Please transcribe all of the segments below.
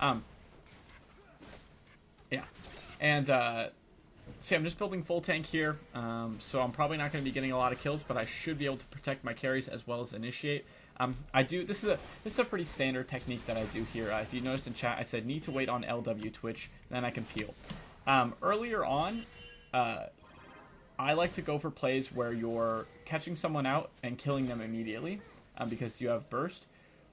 Um, yeah, and see, I'm just building full tank here, so I'm probably not going to be getting a lot of kills, but I should be able to protect my carries as well as initiate. I do. This is a pretty standard technique that I do here. If you noticed in chat, I said need to wait on LW Twitch, then I can peel. Earlier on, I like to go for plays where you're catching someone out and killing them immediately, because you have burst.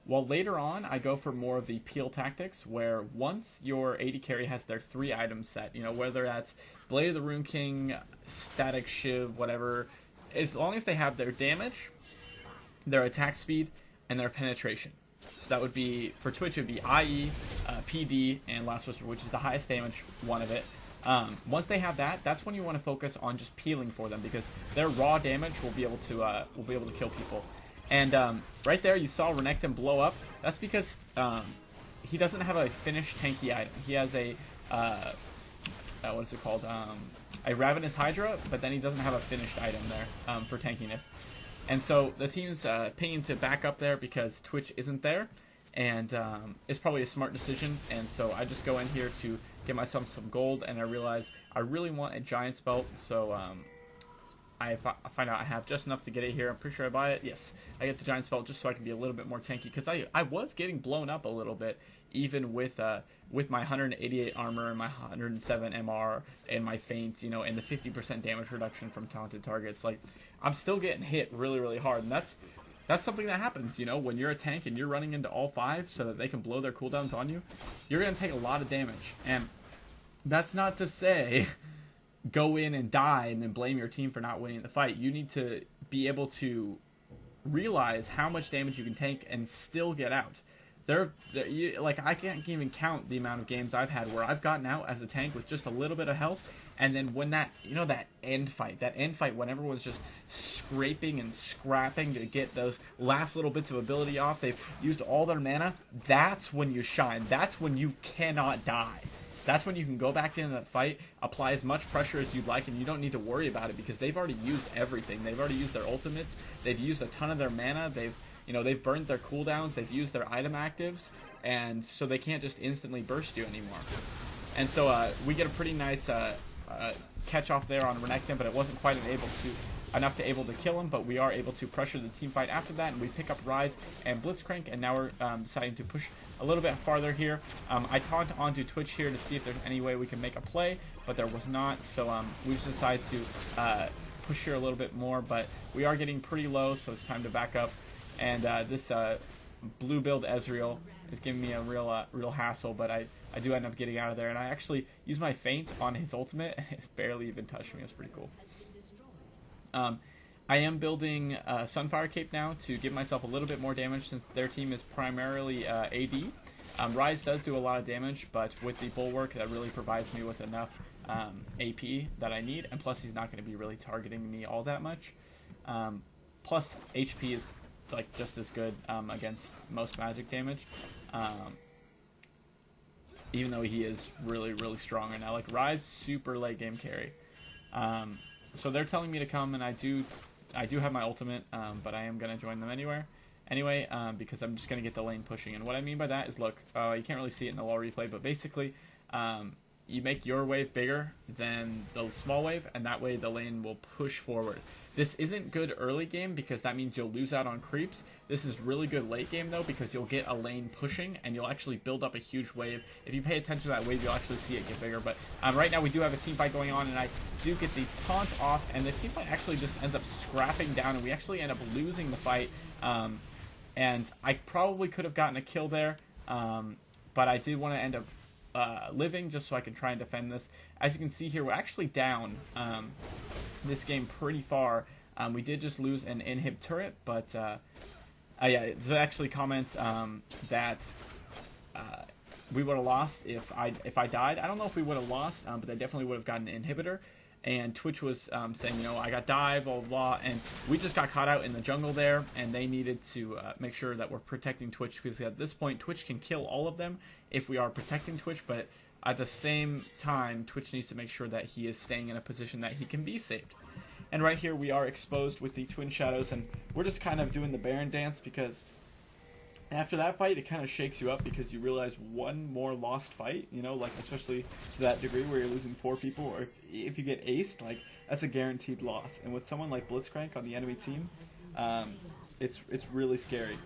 While later on, I go for more of the peel tactics, where once your AD carry has their 3 items set, you know, whether that's Blade of the Rune King, Static Shiv, whatever, as long as they have their damage, their attack speed, and their penetration. So that would be, for Twitch, it would be IE, PD, and Last Whisper, which is the highest damage one of it. Once they have that, that's when you want to focus on just peeling for them, because their raw damage will be able to kill people. And right there, you saw Renekton blow up. That's because he doesn't have a finished tanky item. He has a what's it called? A Ravenous Hydra, but then he doesn't have a finished item there for tankiness. And so the team's pinging to back up there because Twitch isn't there, and it's probably a smart decision. And so I just go in here to get myself some gold, and I realize I really want a Giant's Belt, so I find out I have just enough to get it here. I'm pretty sure I buy it. Yes, I get the Giant's Belt just so I can be a little bit more tanky, because I was getting blown up a little bit, even with my 188 armor and my 107 MR and my feint, you know, and the 50% damage reduction from taunted targets. Like, I'm still getting hit really, really hard, and that's something that happens, you know, when you're a tank and you're running into all 5 so that they can blow their cooldowns on you. You're going to take a lot of damage, and that's not to say go in and die and then blame your team for not winning the fight. You need to be able to realize how much damage you can take and still get out. Like, I can't even count the amount of games I've had where I've gotten out as a tank with just a little bit of health, and then when that end fight when everyone's just scraping and scrapping to get those last little bits of ability off, they've used all their mana, that's when you shine. That's when you cannot die. That's when you can go back into that fight, apply as much pressure as you'd like, and you don't need to worry about it because they've already used everything. They've already used their ultimates. They've used a ton of their mana. They've burned their cooldowns. They've used their item actives, and so they can't just instantly burst you anymore. And so we get a pretty nice catch off there on Renekton, but it wasn't quite enough to able to kill him, but we are able to pressure the team fight after that, and we pick up Rise and Blitzcrank, and now we're deciding to push a little bit farther here. I taunt onto Twitch here to see if there's any way we can make a play, but there was not, so we just decided to push here a little bit more, but we are getting pretty low, so it's time to back up. And this blue build Ezreal is giving me a real hassle, but I do end up getting out of there, and I actually use my feint on his ultimate, and it barely even touched me. It's pretty cool. I am building Sunfire Cape now to give myself a little bit more damage since their team is primarily AD. Rise does do a lot of damage, but with the Bulwark, that really provides me with enough AP that I need, and plus he's not going to be really targeting me all that much. Plus HP is like just as good against most magic damage, even though he is really, really strong right now. Like, Rise, super late game carry. So they're telling me to come, and I do have my ultimate, but I am going to join them anyway, because I'm just going to get the lane pushing. And what I mean by that is, look, you can't really see it in the wall replay, but basically you make your wave bigger than the small wave, and that way the lane will push forward. This isn't good early game because that means you'll lose out on creeps. This is really good late game, though, because you'll get a lane pushing, and you'll actually build up a huge wave. If you pay attention to that wave, you'll actually see it get bigger. But right now we do have a team fight going on, and I do get the taunt off, and the team fight actually just ends up scrapping down, and we actually end up losing the fight. And I probably could have gotten a kill there, but I did want to end up living just so I can try and defend this. As you can see here, we're actually down this game pretty far. We did just lose an inhib turret, but yeah, it actually comments that we would have lost if I died. I don't know if we would have lost, but I definitely would have gotten an inhibitor. And Twitch was saying, you know, I got dive, blah, blah, blah, and we just got caught out in the jungle there, and they needed to make sure that we're protecting Twitch, because at this point, Twitch can kill all of them if we are protecting Twitch, but at the same time, Twitch needs to make sure that he is staying in a position that he can be saved. And right here, we are exposed with the Twin Shadows, and we're just kind of doing the Baron dance, because After that fight, it kind of shakes you up because you realize one more lost fight, you know, like especially to that degree where you're losing 4 people, or if you get aced, like that's a guaranteed loss. And with someone like Blitzcrank on the enemy team, it's really scary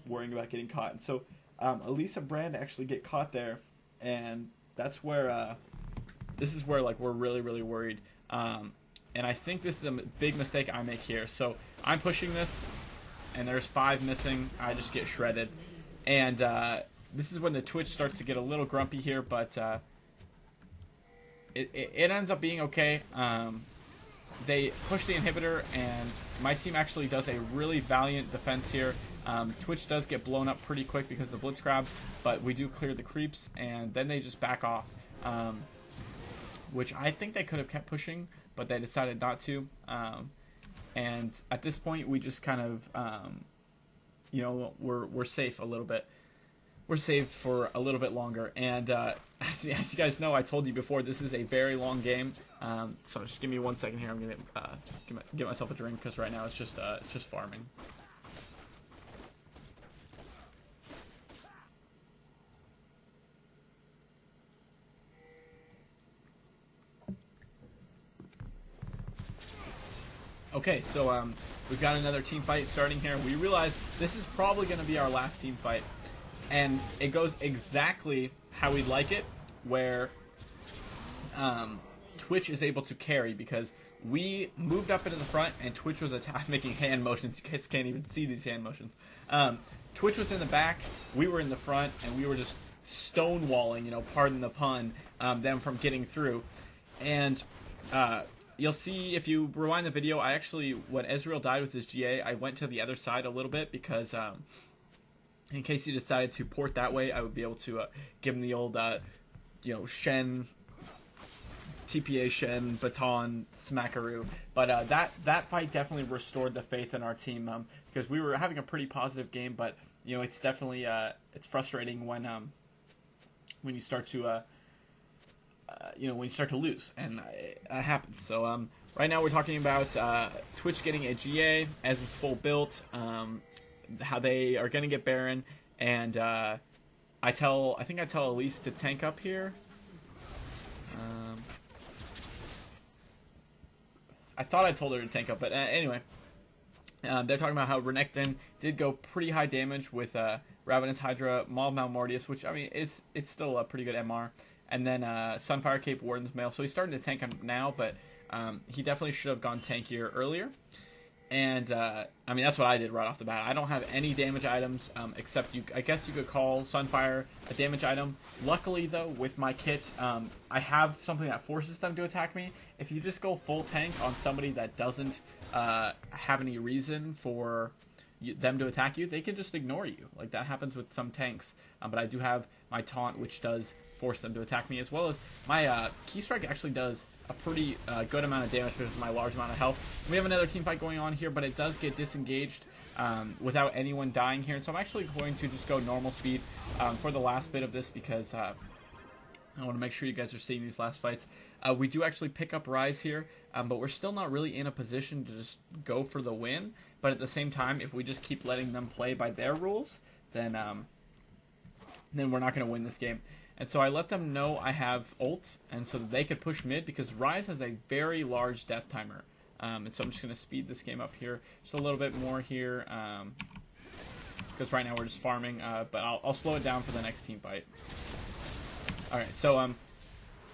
worrying about getting caught. And so Elise and Brand actually get caught there, and that's where this is where like we're really worried. And I think this is a big mistake I make here. So I'm pushing this, and there's 5 missing. I just get shredded. And this is when the Twitch starts to get a little grumpy here, but it ends up being okay. They push the inhibitor, and my team actually does a really valiant defense here. Twitch does get blown up pretty quick because of the blitz grab, but we do clear the creeps, and then they just back off, which I think they could have kept pushing, but they decided not to. And at this point, we just kind of, you know, we're safe a little bit. We're saved for a little bit longer. And as you guys know, I told you before, this is a very long game. So just give me 1 second here. I'm gonna get myself a drink because right now it's just farming. Okay, so we've got another team fight starting here. We realize this is probably going to be our last team fight, and it goes exactly how we'd like it, where Twitch is able to carry because we moved up into the front and Twitch was making hand motions. You guys can't even see these hand motions. Twitch was in the back, we were in the front, and we were just stonewalling, you know, pardon the pun, them from getting through. And you'll see if you rewind the video, I actually, when Ezreal died with his GA, I went to the other side a little bit because in case he decided to port that way, I would be able to give him the old, you know, Shen, TPA Shen, baton, smackaroo. But that fight definitely restored the faith in our team because we were having a pretty positive game, but, you know, it's definitely, it's frustrating when you start to, you know, when you start to lose, and that happens. So right now we're talking about Twitch getting a GA as is full built, how they are going to get Baron, and I think I tell Elise to tank up here. I thought I told her to tank up, but anyway. They're talking about how Renekton did go pretty high damage with Ravenous Hydra, Maul Malmortius, which, I mean, it's still a pretty good MR. And then Sunfire Cape, Warden's Mail. So he's starting to tank him now, but he definitely should have gone tankier earlier. And, I mean, that's what I did right off the bat. I don't have any damage items, except I guess you could call Sunfire a damage item. Luckily, though, with my kit, I have something that forces them to attack me. If you just go full tank on somebody that doesn't have any reason for them to attack you, they can just ignore you. Like, that happens with some tanks. But I do have my taunt, which does force them to attack me, as well as my key strike actually does a pretty good amount of damage because of my large amount of health. We have another team fight going on here, but it does get disengaged without anyone dying here. And so I'm actually going to just go normal speed for the last bit of this because I want to make sure you guys are seeing these last fights. We do actually pick up Rise here, but we're still not really in a position to just go for the win. But at the same time, if we just keep letting them play by their rules, then we're not going to win this game. And so I let them know I have ult, and so that they could push mid, because Rise has a very large death timer. And so I'm just going to speed this game up here just a little bit more here, because right now we're just farming, but I'll slow it down for the next team fight. Alright, so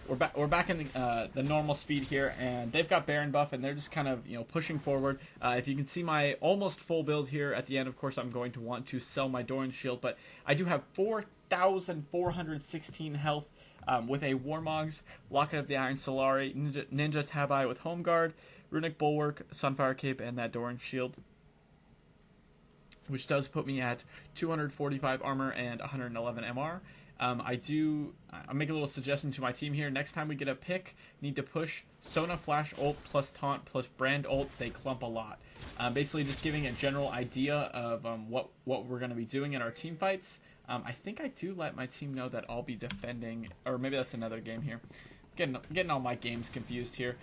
we're back in the normal speed here, and they've got Baron buff, and they're just kind of, you know, pushing forward. If you can see my almost full build here at the end, of course I'm going to want to sell my Doran Shield, but I do have 4,416 health with a Warmogs, Locket of the Iron Solari, Ninja Tabi with Home Guard, Runic Bulwark, Sunfire Cape, and that Doran Shield, which does put me at 245 armor and 111 MR. I'll make a little suggestion to my team here. Next time we get a pick, need to push Sona Flash ult plus Taunt plus Brand ult. They clump a lot. Basically just giving a general idea of what we're going to be doing in our team fights. I think I do let my team know that I'll be defending, or maybe that's another game here. Getting all my games confused here.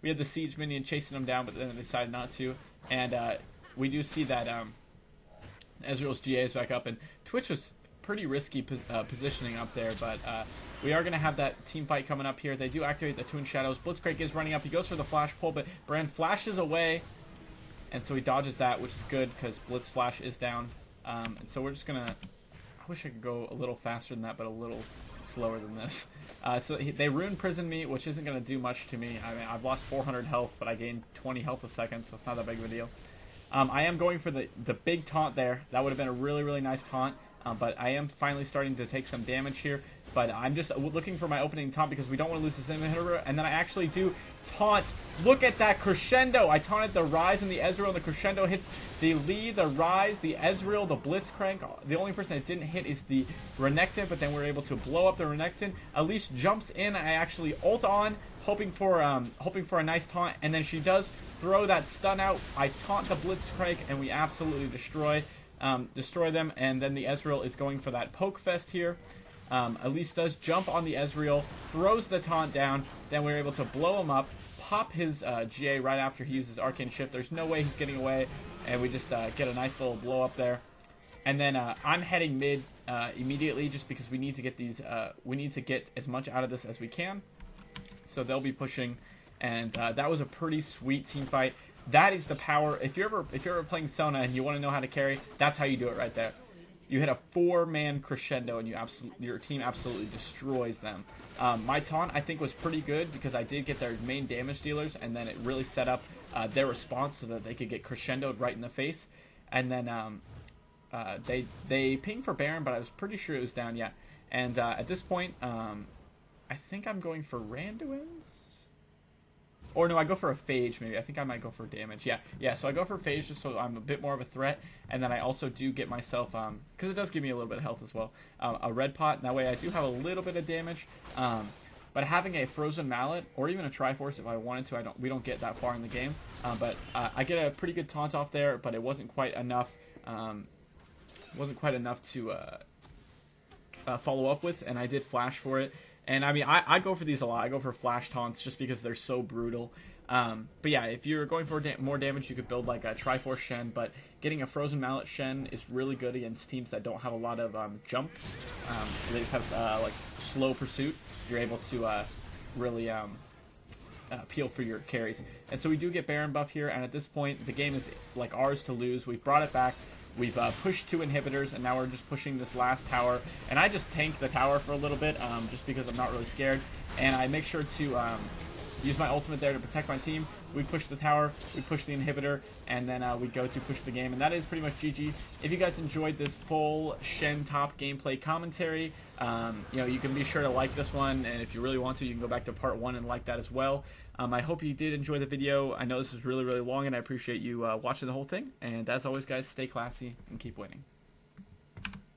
We had the Siege minion chasing them down, but then they decided not to. And we do see that Ezreal's GA is back up, and Twitch was pretty risky positioning up there, but we are going to have that team fight coming up here. They do activate the Twin Shadows. Blitzcrank is running up. He goes for the flash pull, but Brand flashes away, and so he dodges that, which is good because Blitz Flash is down. And so we're just going to... I wish I could go a little faster than that, but a little slower than this. So they Rune Prison me, which isn't going to do much to me. I mean, I've lost 400 health, but I gained 20 health a second, so it's not that big of a deal. I am going for the big taunt there. That would have been a really, really nice taunt. But I am finally starting to take some damage here. But I'm just looking for my opening taunt because we don't want to lose this inhibitor. And then I actually do taunt. Look at that crescendo. I taunted the Rise and the Ezreal. And the crescendo hits the Lee, the Rise, the Ezreal, the Blitzcrank. The only person that didn't hit is the Renekton. But then we're able to blow up the Renekton. Elise jumps in. I actually ult on, hoping for a nice taunt. And then she does throw that stun out. I taunt the Blitzcrank, and we absolutely destroy them. And then the Ezreal is going for that poke fest here. Elise does jump on the Ezreal, throws the taunt down, then we're able to blow him up, pop his GA right after he uses Arcane Shift. There's no way he's getting away, and we just get a nice little blow up there. And then I'm heading mid immediately just because we need to get these, we need to get as much out of this as we can. So they'll be pushing, and that was a pretty sweet team fight. That is the power. If you're ever playing Sona and you want to know how to carry, that's how you do it right there. You hit a 4-man crescendo, and your team absolutely destroys them. My taunt, I think, was pretty good because I did get their main damage dealers, and then it really set up their response so that they could get crescendoed right in the face. And then they pinged for Baron, but I was pretty sure it was down yet. And at this point, I think I'm going for Randuin's. Or no, I go for a Phage maybe. I think I might go for damage. Yeah. So I go for Phage just so I'm a bit more of a threat. And then I also do get myself, because it does give me a little bit of health as well, a red pot. And that way I do have a little bit of damage. But having a Frozen Mallet, or even a Triforce if I wanted to, we don't get that far in the game. But I get a pretty good taunt off there, but it wasn't quite enough. To follow up with, and I did flash for it. And I mean, I go for these a lot. I go for flash taunts just because they're so brutal. But yeah, if you're going for more damage, you could build like a Triforce Shen. But getting a Frozen Mallet Shen is really good against teams that don't have a lot of jumps. They just have like slow pursuit. You're able to really peel for your carries. And so we do get Baron buff here. And at this point, the game is like ours to lose. We've brought it back. We've pushed 2 inhibitors, and now we're just pushing this last tower. And I just tank the tower for a little bit, just because I'm not really scared. And I make sure to use my ultimate there to protect my team. We push the tower, we push the inhibitor, and then we go to push the game. And that is pretty much GG. If you guys enjoyed this full Shen top gameplay commentary, you can be sure to like this one. And if you really want to, you can go back to part 1 and like that as well. I hope you did enjoy the video. I know this was really, really long, and I appreciate you watching the whole thing. And as always, guys, stay classy and keep winning.